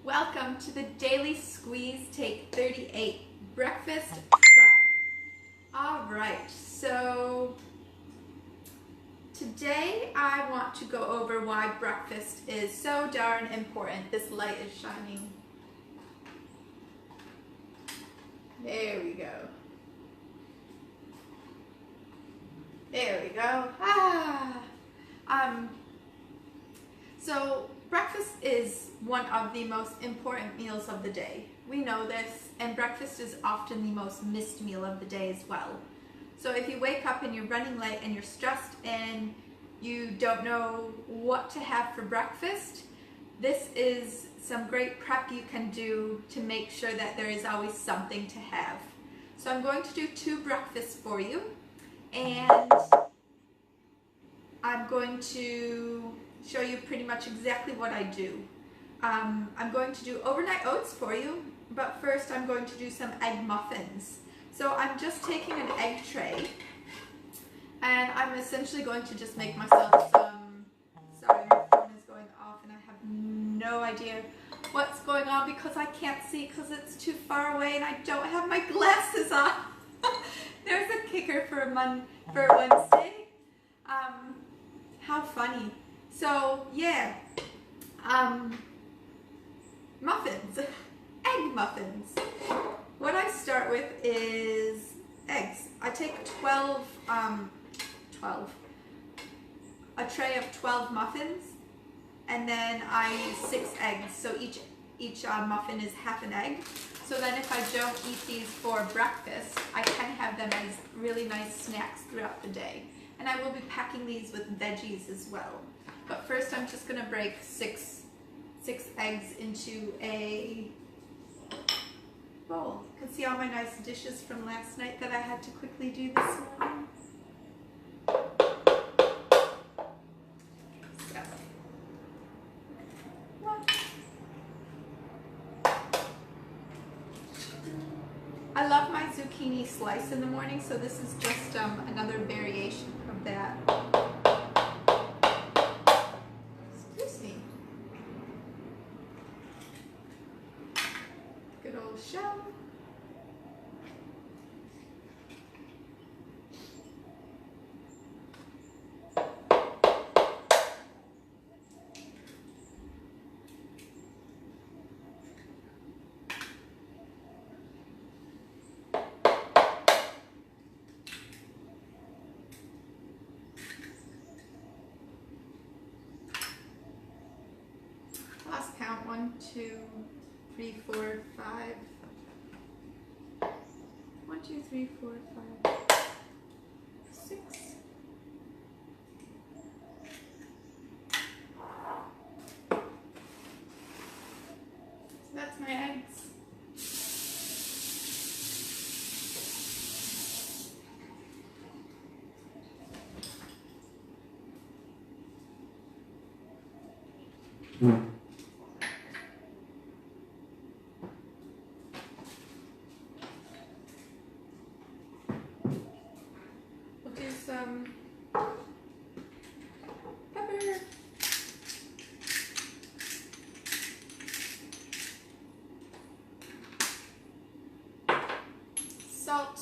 Welcome to the Daily Squeeze Take 38 Breakfast Prep. Alright, so today I want to go over why breakfast is so darn important. This light is shining. There we go. There we go. So breakfast is one of the most important meals of the day. We know this, and breakfast is often the most missed meal of the day as well. So if you wake up and you're running late and you're stressed and you don't know what to have for breakfast, this is some great prep you can do to make sure that there is always something to have. So I'm going to do 2 breakfasts for you, and I'm going to show you pretty much exactly what I do. I'm going to do overnight oats for you, but first I'm going to do some egg muffins. So I'm just taking an egg tray, and I'm essentially going to just make myself some, sorry, my phone is going off and I have no idea what's going on because I can't see because it's too far away and I don't have my glasses on. There's a kicker for Wednesday. How funny. So yeah, muffins, egg muffins. What I start with is eggs. I take a tray of 12 muffins, and then I use 6 eggs. So each muffin is half an egg. So then if I don't eat these for breakfast, I can have them as really nice snacks throughout the day. And I will be packing these with veggies as well. But first I'm just going to break six eggs into a bowl. You can see all my nice dishes from last night that I had to quickly do this morning. So, I love my zucchini slice in the morning, so this is just another variation of that. Excuse me. Good old shell. Last count, 1, 2, 3, 4, 5. 1, 2, 3, 4, 5, 6. So that's my eggs. We'll do some pepper, salt,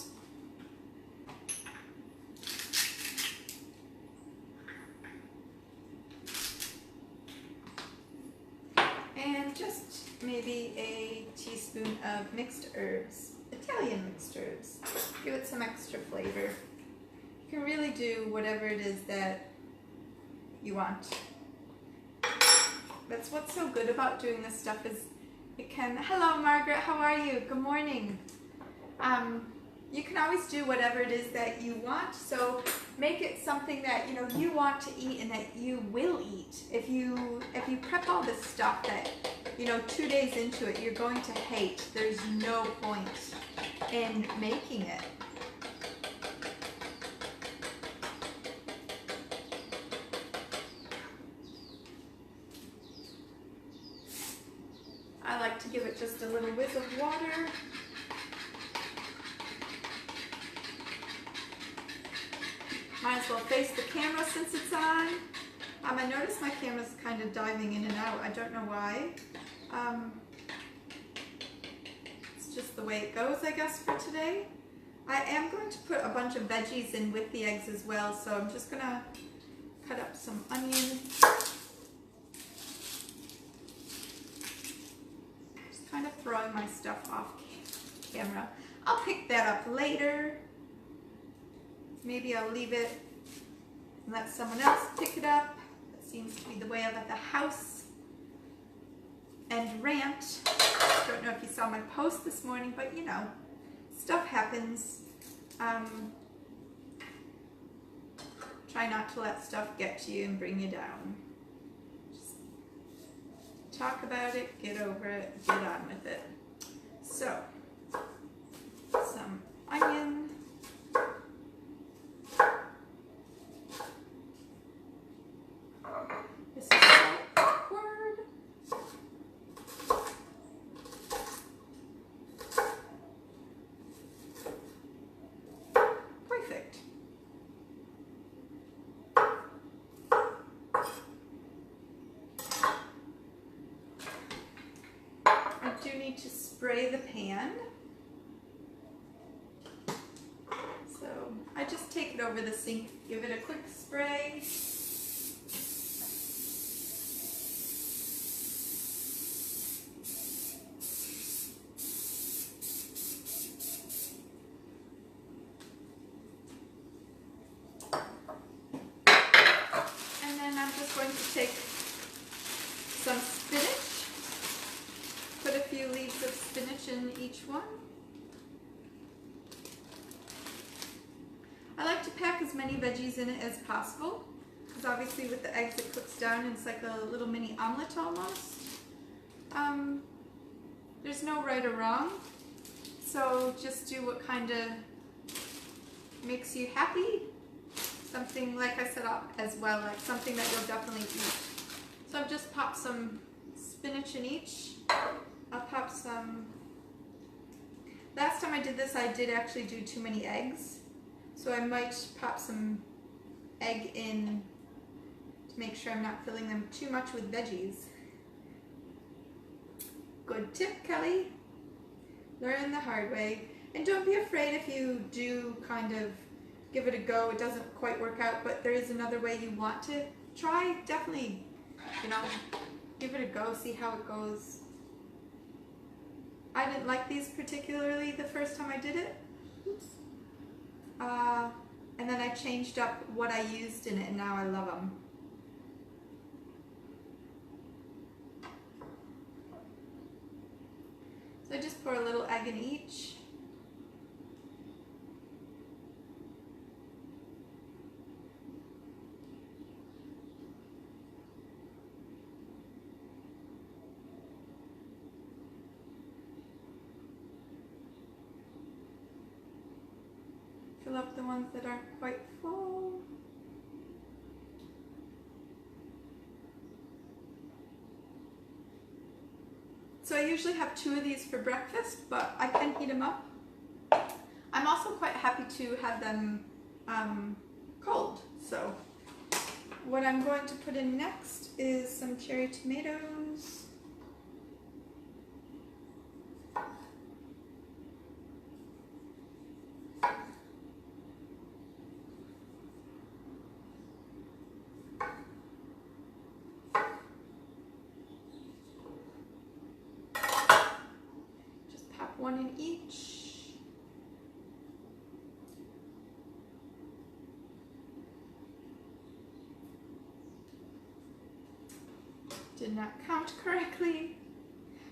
and just maybe a teaspoon of mixed herbs, Italian mixed herbs. Give it some extra flavor. You can really do whatever it is that you want. That's what's so good about doing this stuff is it can, hello Margaret, how are you? Good morning. You can always do whatever it is that you want, so make it something that you want to eat and that you will eat. If you prep all this stuff that 2 days into it you're going to hate, there's no point in making it. I like to give it just a little whiz of water. Might as well face the camera since it's on. I notice my camera's kind of diving in and out. I don't know why. It's just the way it goes, I guess, for today. I am going to put a bunch of veggies in with the eggs as well, so I'm just going to cut up some onion. Just kind of throwing my stuff off camera. I'll pick that up later. Maybe I'll leave it and let someone else pick it up. That seems to be the way I'm at the house. And rant. Don't know if you saw my post this morning, but you know, stuff happens. Try not to let stuff get to you and bring you down. Just talk about it, get over it, get on with it. So, some onion. This is so awkward. Perfect. I do need to spray the pan. So I just take it over the sink, give it a quick spray. And then I'm just going to take some spinach, put a few leaves of spinach in each one. I like to pack as many veggies in it as possible, because obviously with the eggs it cooks down and it's like a little mini omelet almost. There's no right or wrong, so just do what kind of makes you happy. Something, like I said as well, like something that you'll definitely eat. So I've just popped some spinach in each. I'll pop some, last time I did this I did actually do too many eggs. So I might pop some egg in to make sure I'm not filling them too much with veggies. Good tip, Kelly. Learn the hard way. And don't be afraid if you do kind of give it a go, it doesn't quite work out, but there is another way you want to try. Definitely, you know, give it a go, see how it goes. I didn't like these particularly the first time I did it. Oops. And then I changed up what I used in it, and now I love them. So I just pour a little egg in each. Fill up the ones that aren't quite full. So I usually have 2 of these for breakfast, but I can heat them up. I'm also quite happy to have them cold. So what I'm going to put in next is some cherry tomatoes. One in each. Did not count correctly.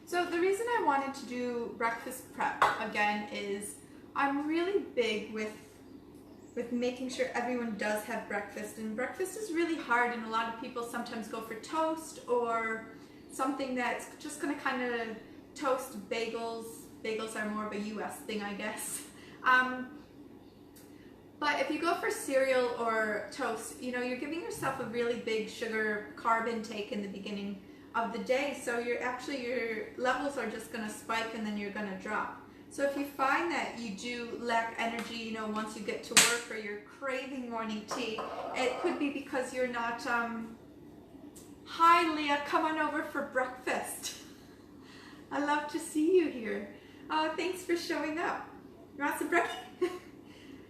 So the reason I wanted to do breakfast prep again is I'm really big with making sure everyone does have breakfast, and breakfast is really hard, and a lot of people sometimes go for toast or something that's just going to kind of toast bagels. Bagels are more of a US thing, I guess. But if you go for cereal or toast, you know, you're giving yourself a really big sugar carb intake in the beginning of the day. So your levels are just going to spike and then you're going to drop. So if you find that you do lack energy, you know, once you get to work, or you're craving morning tea, it could be because you're not, hi Leah, come on over for breakfast. I love to see you here. Oh, thanks for showing up. You want some breakfast?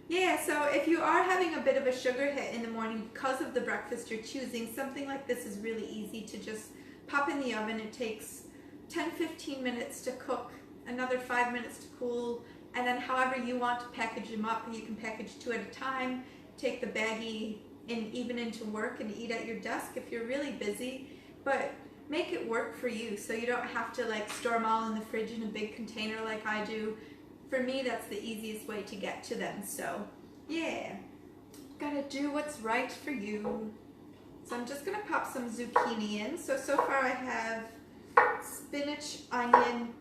Yeah, so if you are having a bit of a sugar hit in the morning because of the breakfast you're choosing, something like this is really easy to just pop in the oven. It takes 10-15 minutes to cook, another 5 minutes to cool, and then however you want to package them up, you can package 2 at a time, take the baggie even into work and eat at your desk if you're really busy, but make it work for you so you don't have to like store them all in the fridge in a big container like I do. For me, that's the easiest way to get to them. So yeah, gotta do what's right for you. So I'm just gonna pop some zucchini in. So far I have spinach, onion,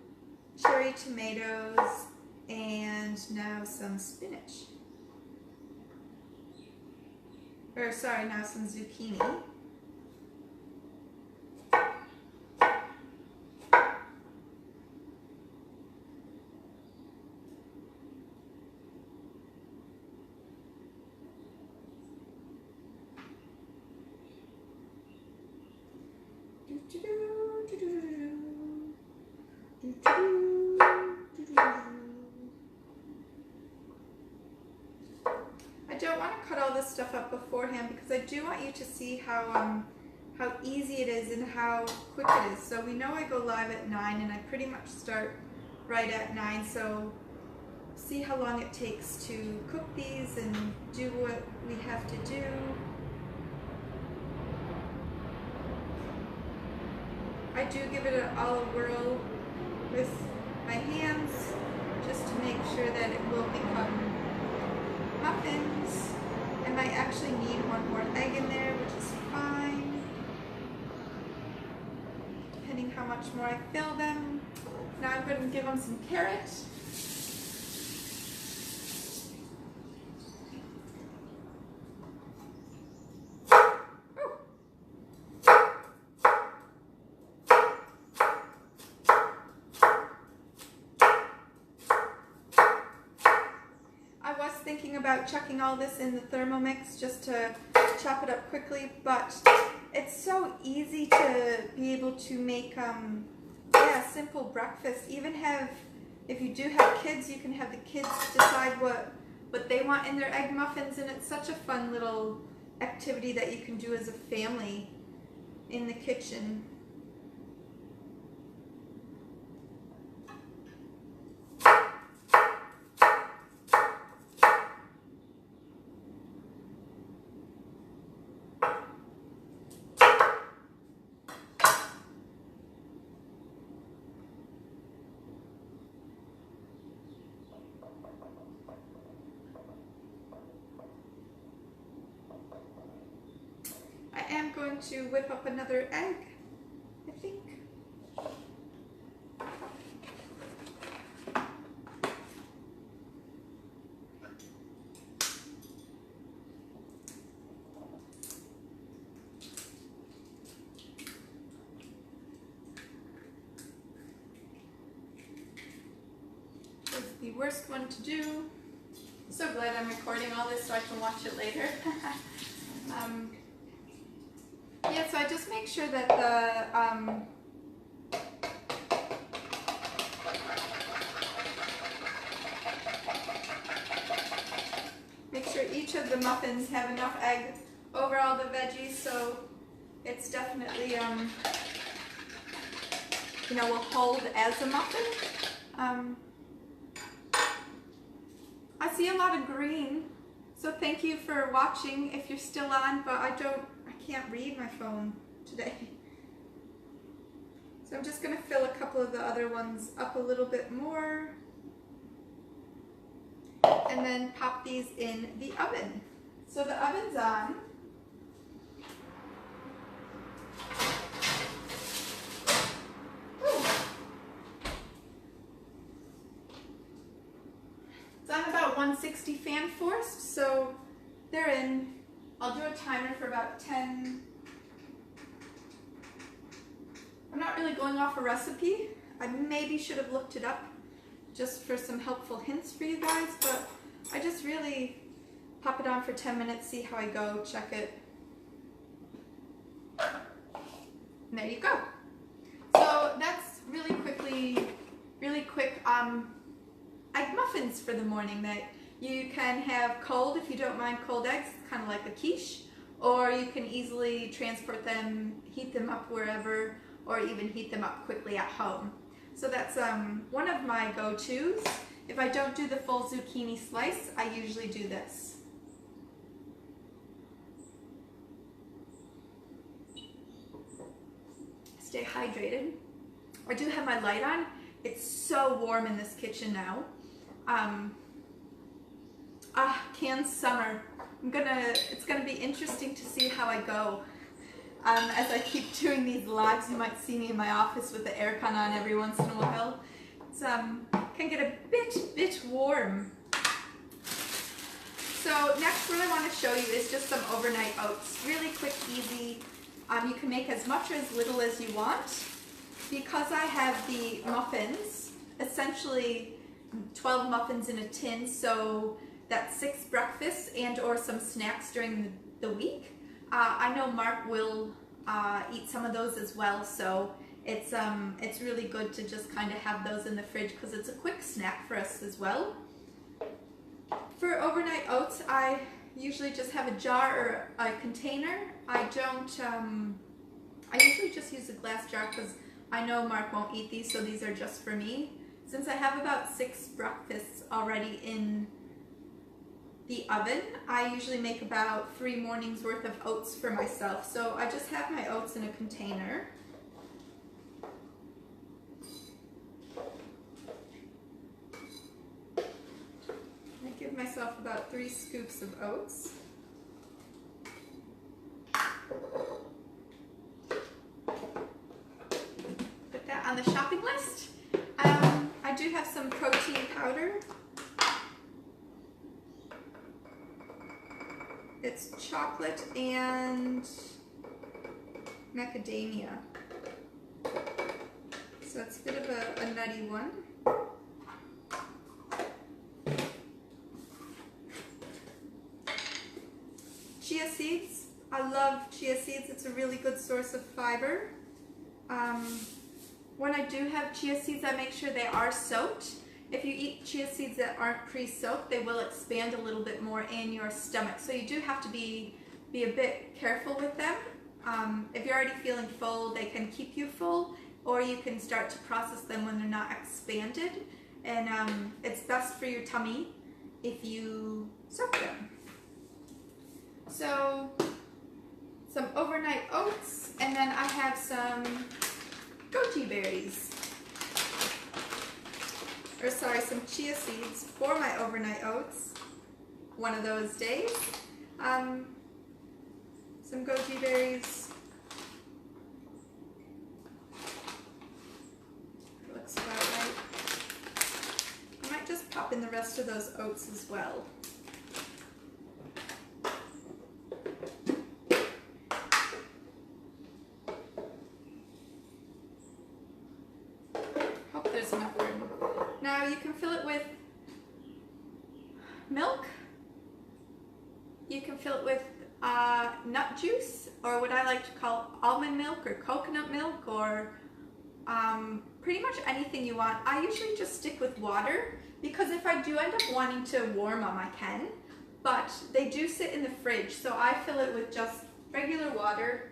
cherry tomatoes, and now some spinach. Or sorry, now some zucchini. I don't want to cut all this stuff up beforehand because I do want you to see how easy it is and how quick it is. So we know I go live at 9 and I pretty much start right at 9, so see how long it takes to cook these and do what we have to do. I do give it all a whirl with my hands just to make sure that it will become muffins. I might actually need one more egg in there, which is fine, depending how much more I fill them. Now I'm going to give them some carrot. Thinking about chucking all this in the Thermomix just to chop it up quickly, but it's so easy to be able to make simple breakfast. Even if you do have kids, you can have the kids decide what they want in their egg muffins, and it's such a fun little activity that you can do as a family in the kitchen. I am going to whip up another egg, I think. This is the worst one to do. I'm so glad I'm recording all this so I can watch it later. Yeah, so I just make sure that make sure each of the muffins have enough egg over all the veggies, so it's definitely will hold as a muffin. I see a lot of green, so thank you for watching if you're still on, but I can't read my phone today. So I'm just going to fill a couple of the other ones up a little bit more and then pop these in the oven. So the oven's on. It's on about 160 fan forced, so they're in. I'll do a timer for about 10. I'm not really going off a recipe. I maybe should have looked it up just for some helpful hints for you guys, but I just really pop it on for 10 minutes, see how I go, check it. And there you go. So that's really quick egg muffins for the morning that you can have cold if you don't mind cold eggs. It's kind of like a quiche, or you can easily transport them, heat them up wherever, or even heat them up quickly at home. So that's one of my go-tos. If I don't do the full zucchini slice, I usually do this. Stay hydrated. I do have my light on. It's so warm in this kitchen now. Canned summer. It's gonna be interesting to see how I go. As I keep doing these lives, you might see me in my office with the aircon on every once in a while. It's can get a bit warm. So next, what I want to show you is just some overnight oats. Really quick, easy. You can make as much or as little as you want. Because I have the muffins, essentially 12 muffins in a tin, so that's 6 breakfasts and or some snacks during the week. I know Mark will eat some of those as well, so it's really good to just kind of have those in the fridge because it's a quick snack for us as well. For overnight oats, I usually just have a jar or a container. I usually just use a glass jar because I know Mark won't eat these, so these are just for me. Since I have about 6 breakfasts already in the oven, I usually make about 3 mornings worth of oats for myself. So I just have my oats in a container. I give myself about 3 scoops of oats. Put that on the shopping list. I do have some protein powder. It's chocolate and macadamia. So it's a bit of a nutty one. Chia seeds. I love chia seeds. It's a really good source of fiber. When I do have chia seeds, I make sure they are soaked. If you eat chia seeds that aren't pre-soaked, they will expand a little bit more in your stomach. So you do have to be a bit careful with them. If you're already feeling full, they can keep you full, or you can start to process them when they're not expanded. And it's best for your tummy if you soak them. So some overnight oats, and then I have some goji berries. Or sorry, some chia seeds for my overnight oats. One of those days. Some goji berries. Looks about right. I might just pop in the rest of those oats as well. Hope there's enough room. Now you can fill it with milk. You can fill it with nut juice, or what I like to call almond milk or coconut milk, or pretty much anything you want. I usually just stick with water because if I do end up wanting to warm them, I can. But they do sit in the fridge, so I fill it with just regular water.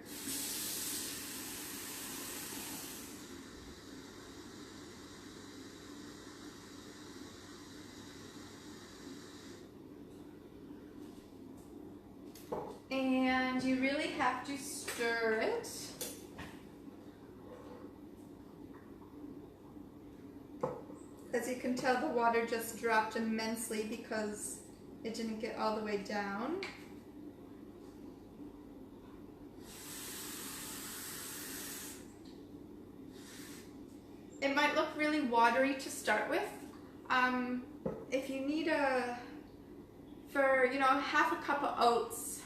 And you really have to stir it. As you can tell, the water just dropped immensely because it didn't get all the way down. It might look really watery to start with. If you need for half a cup of oats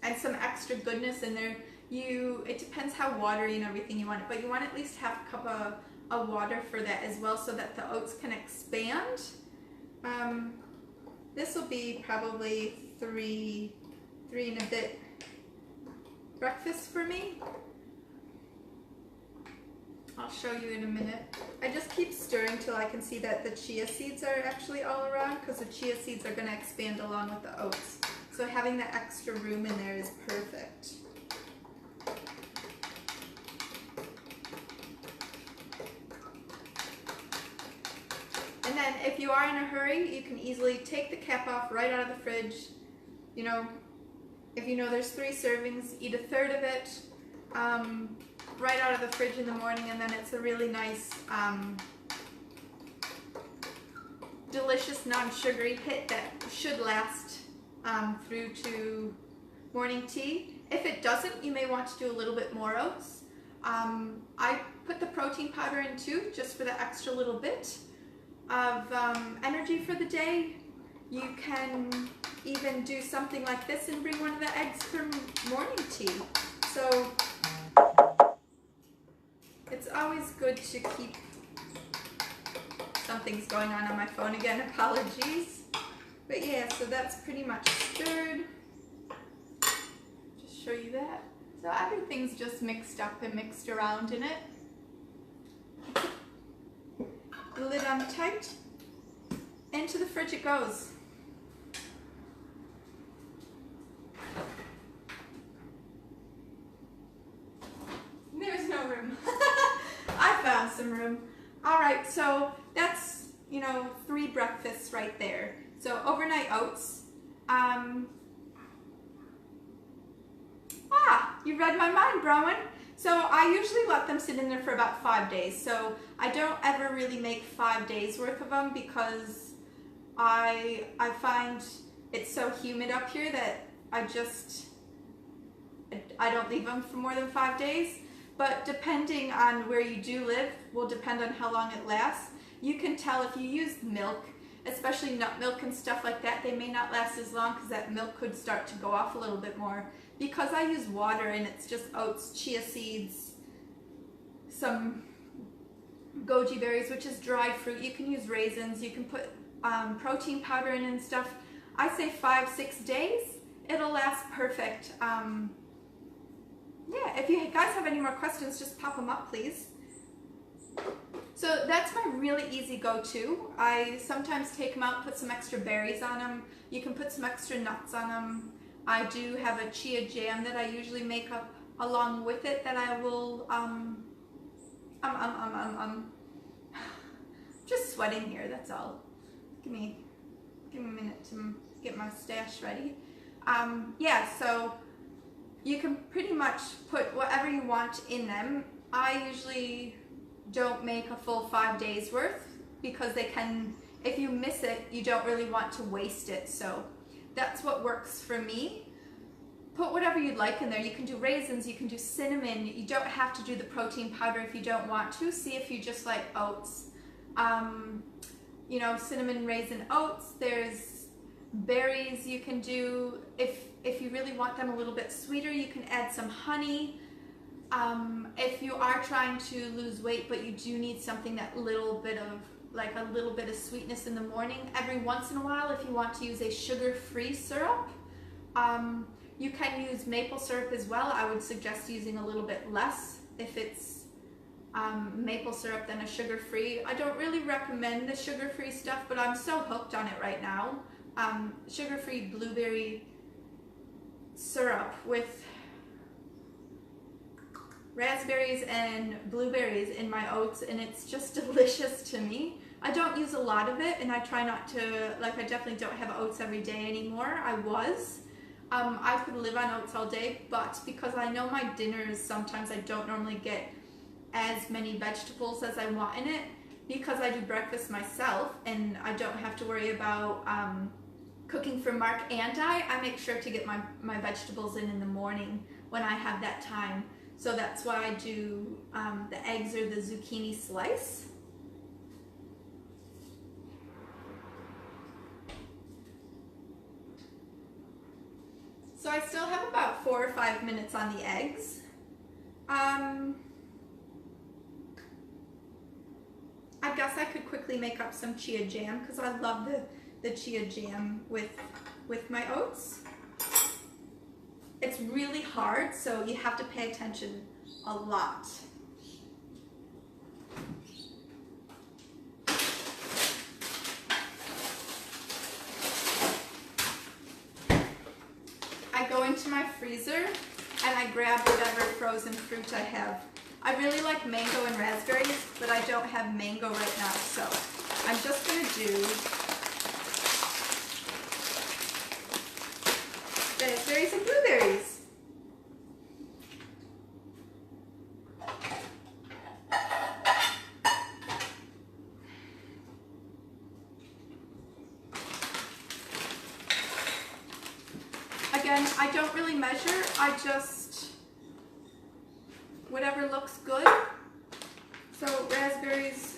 and some extra goodness in there, it depends how watery and everything you want it, but you want at least half a cup of water for that as well, so that the oats can expand. This will be probably three and a bit breakfasts for me. I'll show you in a minute. I just keep stirring till I can see that the chia seeds are actually all around, because the chia seeds are going to expand along with the oats. So having that extra room in there is perfect. And then if you are in a hurry, you can easily take the cap off right out of the fridge. You know, if you know there's 3 servings, eat a third of it right out of the fridge in the morning, and then it's a really nice, delicious, non-sugary hit that should last through to morning tea. If it doesn't, you may want to do a little bit more oats. I put the protein powder in too, just for the extra little bit of energy for the day. You can even do something like this and bring one of the eggs for morning tea. So it's always good to keep, something's going on my phone again, apologies. But yeah, so that's pretty much stirred. Just show you that. So everything's just mixed up and mixed around in it. The lid on tight. Into the fridge it goes. There's no room. I found some room. All right, so that's, you know, 3 breakfasts right there. So overnight oats. You read my mind, Browen. So I usually let them sit in there for about 5 days. So I don't ever really make 5 days worth of them, because I find it's so humid up here that I don't leave them for more than 5 days. But depending on where you do live will depend on how long it lasts. You can tell if you use milk, especially nut milk and stuff like that, they may not last as long, because that milk could start to go off a little bit more. Because I use water and it's just oats, chia seeds, some goji berries, which is dried fruit. You can use raisins, you can put protein powder in and stuff. I say 5-6 days, it'll last perfect. Yeah, if you guys have any more questions, just pop them up, please. So that's my really easy go-to. I sometimes take them out, put some extra berries on them. You can put some extra nuts on them. I do have a chia jam that I usually make up along with it that I will, just sweating here, that's all. Give me a minute to get my stash ready. Yeah, so you can pretty much put whatever you want in them. I usually don't make a full 5 days worth, because they can, if you miss it, you don't really want to waste it. So that's what works for me. Put whatever you'd like in there. You can do raisins, you can do cinnamon. You don't have to do the protein powder if you don't want to. See if you just like oats. You know, cinnamon raisin oats. There's berries you can do. If you really want them a little bit sweeter, you can add some honey. If you are trying to lose weight, but you do need something that little bit of sweetness in the morning, every once in a while, if you want to use a sugar-free syrup, you can use maple syrup as well. I would suggest using a little bit less if it's maple syrup than a sugar-free. I don't really recommend the sugar-free stuff, but I'm so hooked on it right now. Sugar-free blueberry syrup with raspberries and blueberries in my oats, and it's just delicious to me. I don't use a lot of it, and I try not to, like, I definitely don't have oats every day anymore. I was. I could live on oats all day, but because I know my dinners, sometimes I don't normally get as many vegetables as I want in it, because I do breakfast myself and I don't have to worry about cooking for Mark and I make sure to get my vegetables in the morning when I have that time. So that's why I do the eggs or the zucchini slice. So I still have about 4 or 5 minutes on the eggs. I guess I could quickly make up some chia jam, because I love the chia jam with my oats. It's really hard, so you have to pay attention a lot. my freezer and I grab whatever frozen fruit I have. I really like mango and raspberries, but I don't have mango right now, so I'm just going to do raspberries and blueberries. Again, I don't really measure, I just, whatever looks good. So raspberries,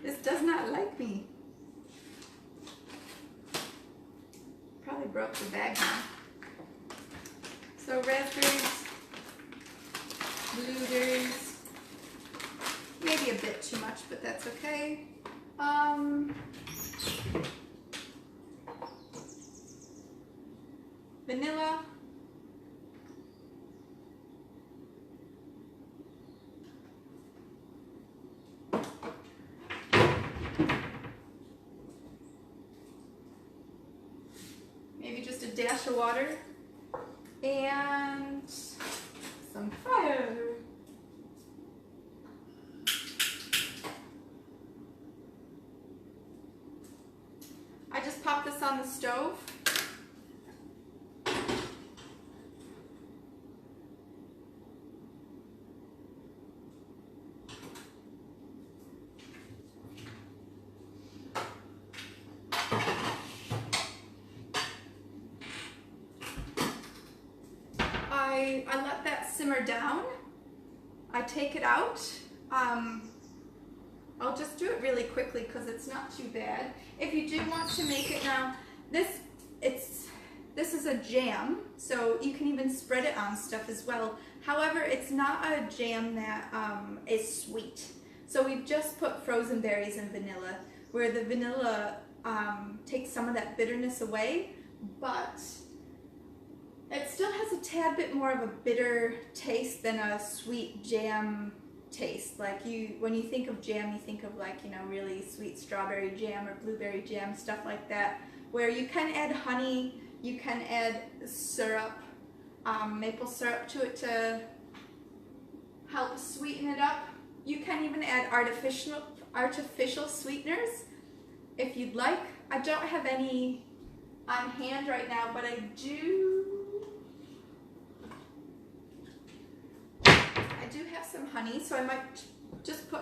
this does not like me. Probably broke the bag now. So raspberries, blueberries, maybe a bit too much, but that's okay. Vanilla, maybe just a dash of water, and some fire. I just pop this on the stove. I let that simmer down. I take it out. I'll just do it really quickly because it's not too bad. If you do want to make it now, this is a jam, so you can even spread it on stuff as well. However, it's not a jam that is sweet. So we've just put frozen berries and vanilla, where the vanilla takes some of that bitterness away, but it still has a tad bit more of a bitter taste than a sweet jam taste. Like when you think of jam, you think of like, you know, really sweet strawberry jam or blueberry jam, stuff like that, where you can add honey, you can add syrup, maple syrup to it to help sweeten it up. You can even add artificial sweeteners if you'd like. I don't have any on hand right now, but I do have some honey, so I might just put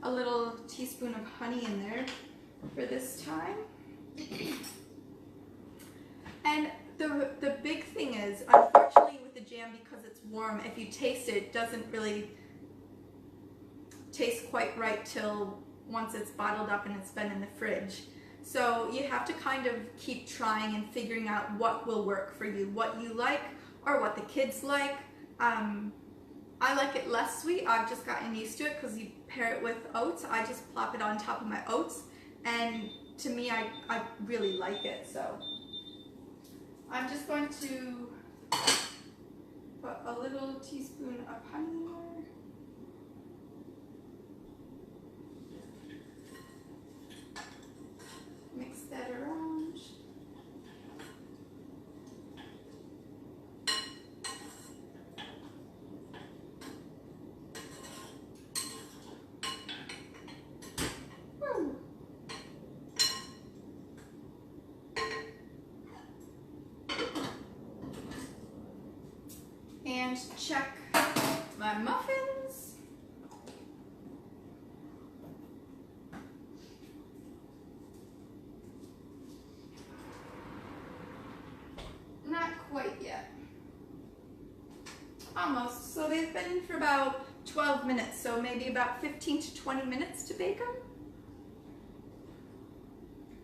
a little teaspoon of honey in there for this time. And the big thing is, unfortunately with the jam, because it's warm, if you taste it, it doesn't really taste quite right till once it's bottled up and it's been in the fridge. So you have to kind of keep trying and figuring out what will work for you, what you like or what the kids like. I like it less sweet. I've just gotten used to it because you pair it with oats. I just plop it on top of my oats, and to me, I really like it. So I'm just going to put a little teaspoon of honey in there. Mix that around. And check my muffins. Not quite yet. Almost. So they've been for about 12 minutes, so maybe about 15 to 20 minutes to bake them.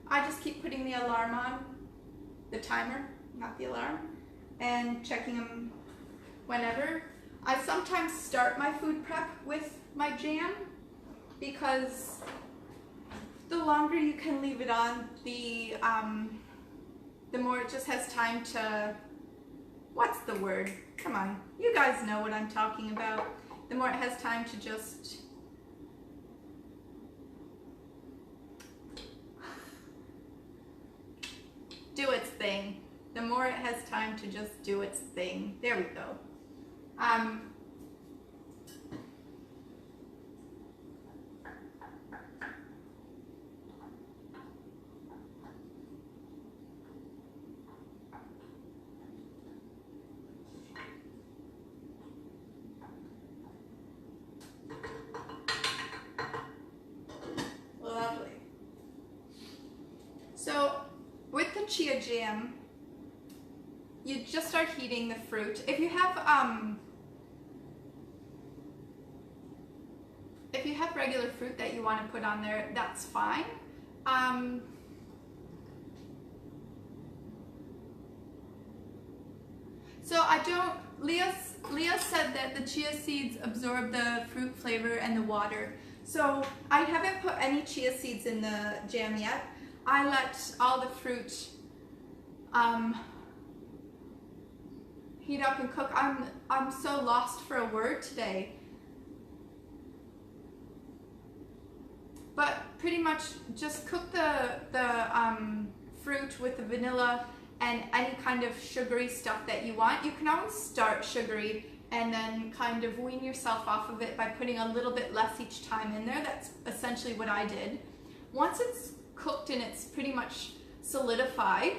I just keep putting the alarm on, the timer, not the alarm, and checking them whenever. I sometimes start my food prep with my jam because the longer you can leave it on, the more it just has time to, what's the word? Come on, you guys know what I'm talking about. the more it has time to just do its thing. The more it has time to just do its thing. There we go. Lovely. So with the chia jam, you just start heating the fruit. If you have regular fruit that you want to put on there, that's fine. So I don't, Leah said that the chia seeds absorb the fruit flavor and the water. So I haven't put any chia seeds in the jam yet. I let all the fruit heat up and cook. I'm so lost for a word today. But pretty much just cook the fruit with the vanilla and any kind of sugary stuff that you want. You can always start sugary and then kind of wean yourself off of it by putting a little bit less each time in there. That's essentially what I did. Once it's cooked and it's pretty much solidified,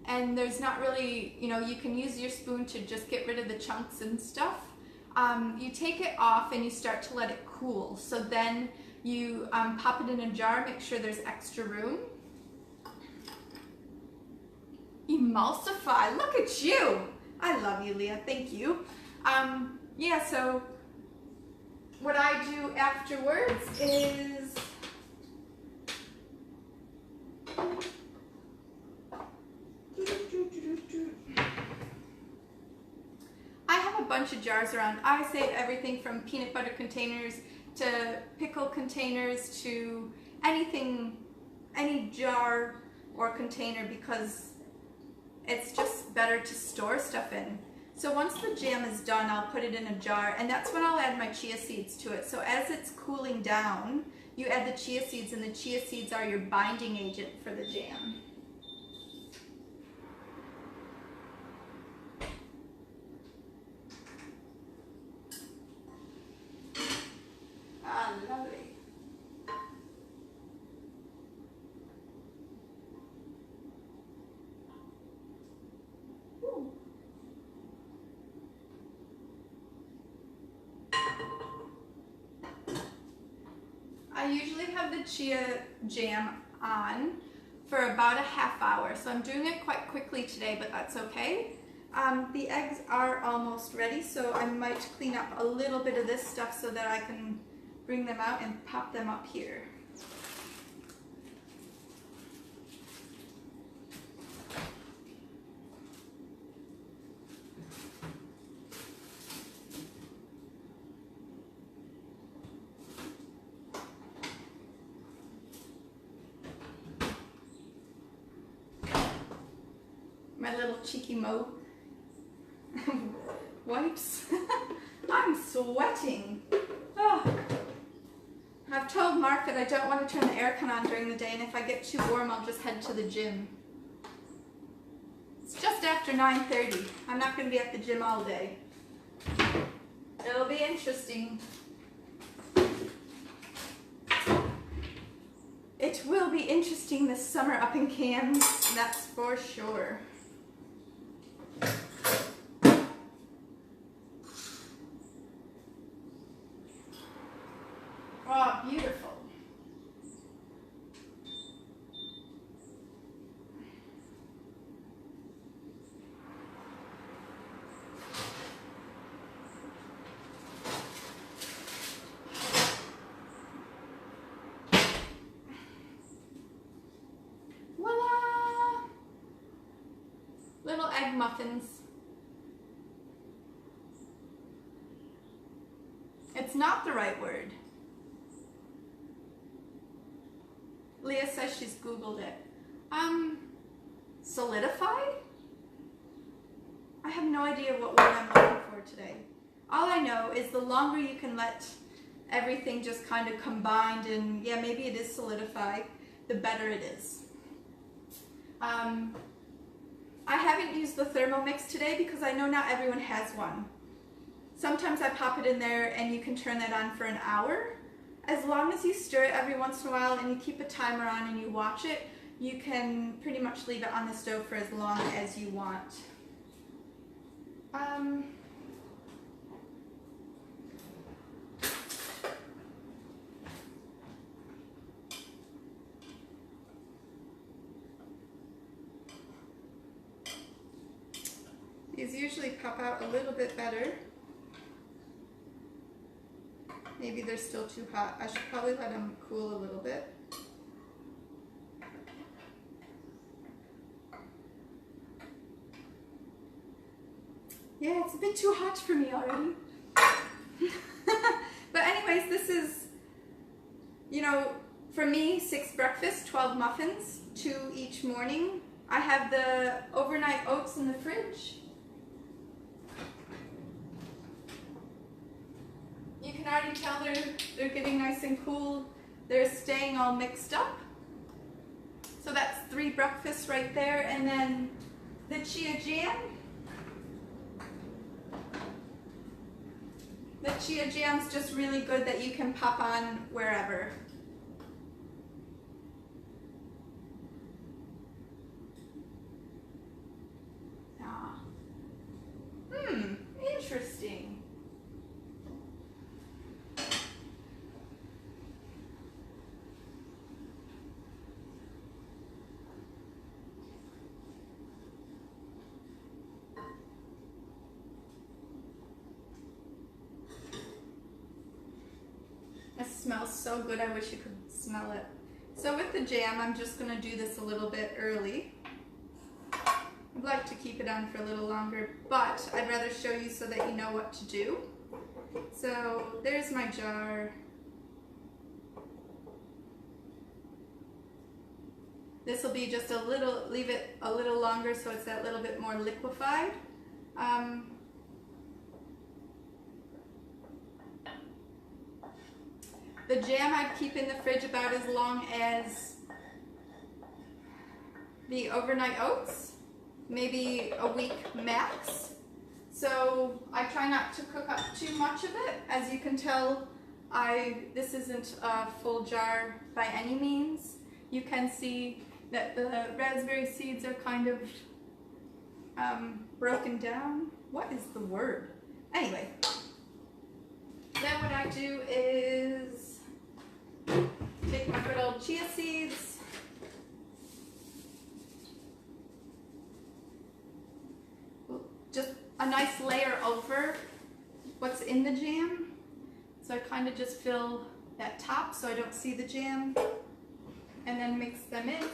and there's not really, you know, you can use your spoon to just get rid of the chunks and stuff. You take it off and you start to let it cool. So then you pop it in a jar, make sure there's extra room. Emulsify, look at you. I love you, Leah, thank you. Yeah, so what I do afterwards is I have a bunch of jars around. I save everything from peanut butter containers to pickle containers to anything, any jar or container, because it's just better to store stuff in. So once the jam is done, I'll put it in a jar, and that's when I'll add my chia seeds to it. So as it's cooling down, you add the chia seeds, and the chia seeds are your binding agent for the jam. Ah, lovely. Ooh. I usually have the chia jam on for about a half hour, so I'm doing it quite quickly today, but that's okay. The eggs are almost ready, so I might clean up a little bit of this stuff so that I can bring them out and pop them up here. My little cheeky mo wipes. I'm sweating. Oh. I've told Mark that I don't want to turn the aircon on during the day, and if I get too warm, I'll just head to the gym. It's just after 9:30. I'm not going to be at the gym all day. It'll be interesting. It will be interesting this summer up in Cairns, that's for sure. Oh, beautiful. Voila! Little egg muffins. It's not the right word. Leah says she's Googled it. Solidified? I have no idea what word I'm looking for today. All I know is the longer you can let everything just kind of combined and yeah, maybe it is solidified, the better it is. I haven't used the Thermomix today because I know not everyone has one. Sometimes I pop it in there and you can turn that on for an hour. As long as you stir it every once in a while and you keep a timer on and you watch it, you can pretty much leave it on the stove for as long as you want. These usually pop out a little bit better. Maybe they're still too hot. I should probably let them cool a little bit. Yeah, it's a bit too hot for me already. But anyways, this is, you know, for me, 6 breakfasts, 12 muffins, 2 each morning. I have the overnight oats in the fridge. You can already tell they're getting nice and cool. They're staying all mixed up. So that's 3 breakfasts right there. And then the chia jam. The chia jam's just really good that you can pop on wherever. Interesting. It smells so good, I wish you could smell it. So with the jam, I'm just going to do this a little bit early. I'd like to keep it on for a little longer, but I'd rather show you so that you know what to do. So there's my jar. This will be just a little, leave it a little longer so it's that little bit more liquefied. The jam I'd keep in the fridge about as long as the overnight oats, maybe a week max. So I try not to cook up too much of it. As you can tell, this isn't a full jar by any means. You can see that the raspberry seeds are kind of broken down. What is the word? Anyway, then what I do is take my good old chia seeds, just a nice layer over what's in the jam. So I kind of just fill that top so I don't see the jam, and then mix them in.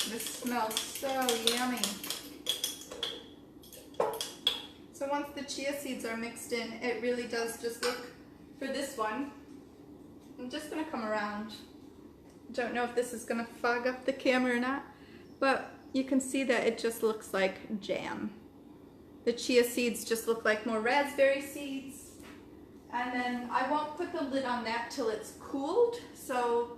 This smells so yummy. So once the chia seeds are mixed in, it really does just look, for this one, I'm just going to come around. Don't know if this is going to fog up the camera or not, but you can see that it just looks like jam. The chia seeds just look like more raspberry seeds. And then I won't put the lid on that till it's cooled. So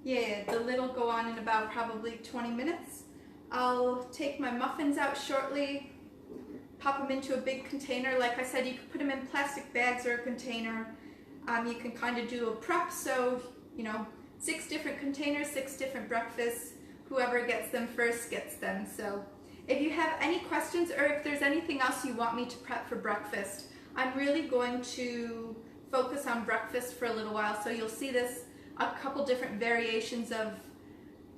yeah, the lid will go on in about probably 20 minutes. I'll take my muffins out shortly, pop them into a big container. Like I said, you can put them in plastic bags or a container. You can kind of do a prep, so, you know, 6 different containers, 6 different breakfasts. Whoever gets them first gets them. So if you have any questions or if there's anything else you want me to prep for breakfast, I'm really going to focus on breakfast for a little while. So you'll see this, a couple different variations of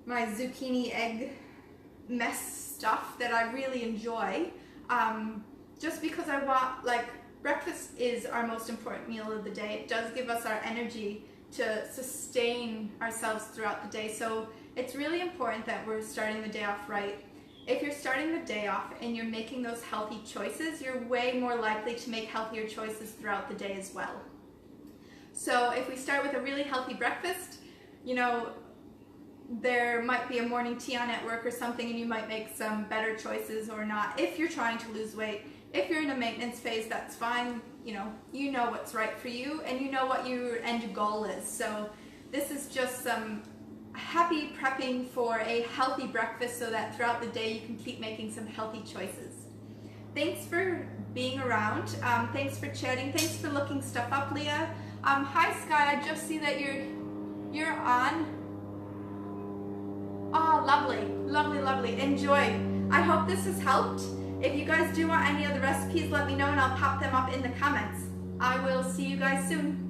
my zucchini egg mess stuff that I really enjoy. Just because I want, like, breakfast is our most important meal of the day. It does give us our energy to sustain ourselves throughout the day. So it's really important that we're starting the day off right. if you're starting the day off and you're making those healthy choices, you're way more likely to make healthier choices throughout the day as well. So if we start with a really healthy breakfast, you know, there might be a morning tea on at work or something, and you might make some better choices or not. If you're trying to lose weight, if you're in a maintenance phase, that's fine. You know what's right for you, and you know what your end goal is. So this is just some happy prepping for a healthy breakfast so that throughout the day you can keep making some healthy choices. Thanks for being around. Thanks for chatting. Thanks for looking stuff up, Leah. Hi Sky, I just see that you're on. Oh, lovely, lovely, lovely. Enjoy. I hope this has helped. If you guys do want any other recipes, let me know and I'll pop them up in the comments. I will see you guys soon.